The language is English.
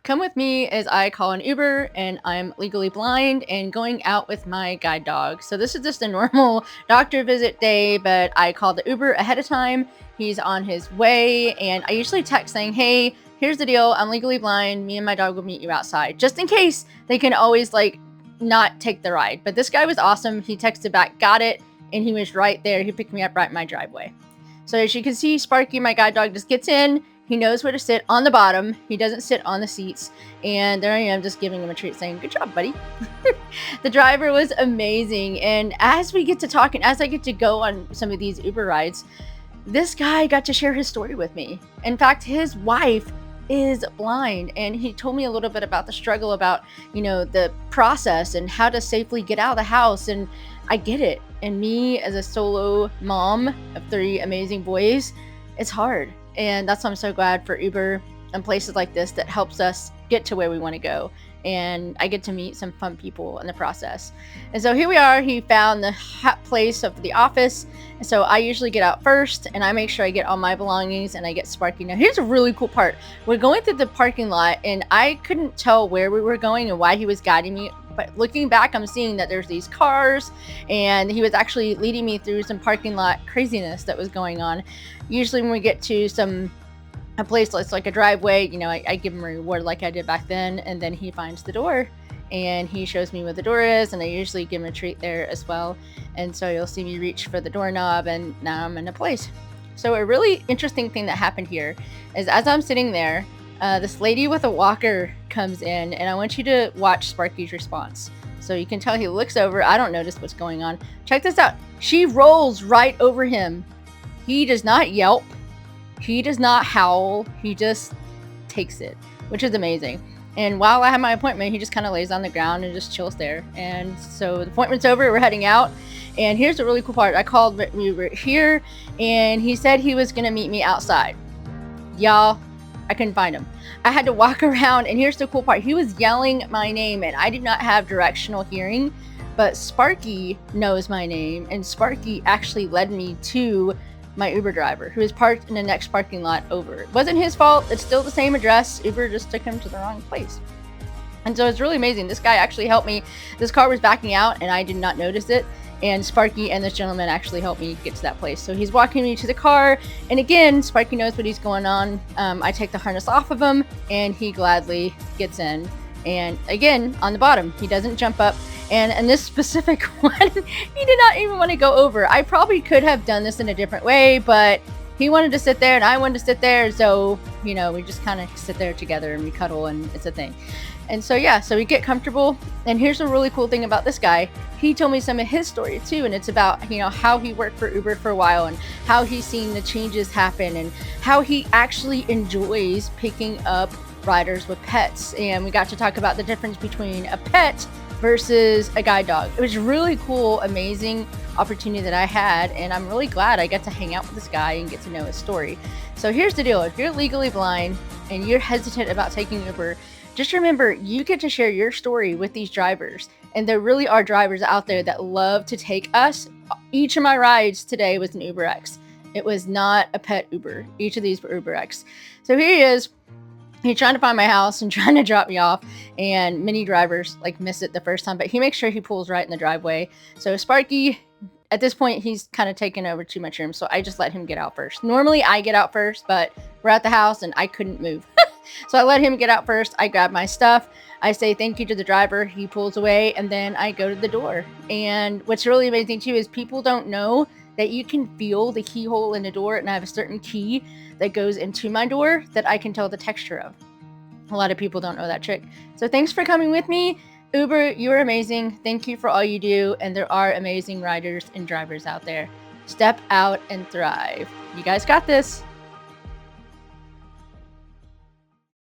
Come with me as I call an Uber and I'm legally blind and going out with my guide dog. So this is just a normal doctor visit day, but I called the Uber ahead of time. He's on his way and I usually text saying, "Hey, here's the deal. I'm legally blind. Me and my dog will meet you outside." Just in case they can always not take the ride. But this guy was awesome. He texted back, "Got it." And he was right there. He picked me up right in my driveway. So as you can see, Sparky, my guide dog, just gets in. He knows where to sit on the bottom. He doesn't sit on the seats. And there I am just giving him a treat saying, "Good job, buddy." The driver was amazing. And as we get to talk and as I get to go on some of these Uber rides, this guy got to share his story with me. In fact, his wife is blind and he told me a little bit about the struggle about, the process and how to safely get out of the house. And I get it. And me as a solo mom of 3 amazing boys, it's hard. And that's why I'm so glad for Uber and places like this that helps us get to where we want to go. And I get to meet some fun people in the process. And so here we are. He found the hot place of the office. And so I usually get out first and I make sure I get all my belongings and I get Sparky. Now here's a really cool part. We're going through the parking lot and I couldn't tell where we were going and why he was guiding me. But looking back, I'm seeing that there's these cars and he was actually leading me through some parking lot craziness that was going on. Usually when we get to a place that's like a driveway, I give him a reward like I did back then, and then he finds the door and he shows me where the door is, and I usually give him a treat there as well. And so you'll see me reach for the doorknob and now I'm in a place. So a really interesting thing that happened here is as I'm sitting there, this lady with a walker comes in, and I want you to watch Sparky's response. So you can tell he looks over. I don't notice what's going on. Check this out. She rolls right over him. He does not yelp. He does not howl. He just takes it, which is amazing. And while I have my appointment, he just kind of lays on the ground and just chills there. And so the appointment's over. We're heading out. And here's the really cool part. I called, we were here, and he said he was going to meet me outside. Y'all, I couldn't find him. I had to walk around, and here's the cool part. He was yelling my name, and I did not have directional hearing, but Sparky knows my name, and Sparky actually led me to my Uber driver, who is parked in the next parking lot over. It wasn't his fault. It's still the same address. Uber just took him to the wrong place. And so it's really amazing. This guy actually helped me. This car was backing out, and I did not notice it. And Sparky and this gentleman actually helped me get to that place. So he's walking me to the car. And again, Sparky knows what he's going on. I take the harness off of him and he gladly gets in. And again, on the bottom, he doesn't jump up. And in this specific one, he did not even want to go over. I probably could have done this in a different way, but he wanted to sit there and I wanted to sit there. So, we just kind of sit there together and we cuddle and it's a thing. And so, so we get comfortable. And here's a really cool thing about this guy. He told me some of his story too. And it's about, how he worked for Uber for a while and how he's seen the changes happen and how he actually enjoys picking up riders with pets. And we got to talk about the difference between a pet versus a guide dog. It was really cool, amazing opportunity that I had. And I'm really glad I got to hang out with this guy and get to know his story. So here's the deal. If you're legally blind and you're hesitant about taking Uber, just remember, you get to share your story with these drivers. And there really are drivers out there that love to take us. Each of my rides today was an UberX. It was not a pet Uber. Each of these were UberX. So here he is. He's trying to find my house and trying to drop me off. And many drivers miss it the first time. But he makes sure he pulls right in the driveway. So Sparky, at this point, he's kind of taken over too much room. So I just let him get out first. Normally, I get out first. But we're at the house and I couldn't move. So I let him get out first. I grab my stuff. I say thank you to the driver. He pulls away and then I go to the door. And what's really amazing too is people don't know that you can feel the keyhole in the door, and I have a certain key that goes into my door that I can tell the texture of. A lot of people don't know that trick. So thanks for coming with me. Uber, you're amazing. Thank you for all you do. And there are amazing riders and drivers out there. Step out and thrive. You guys got this.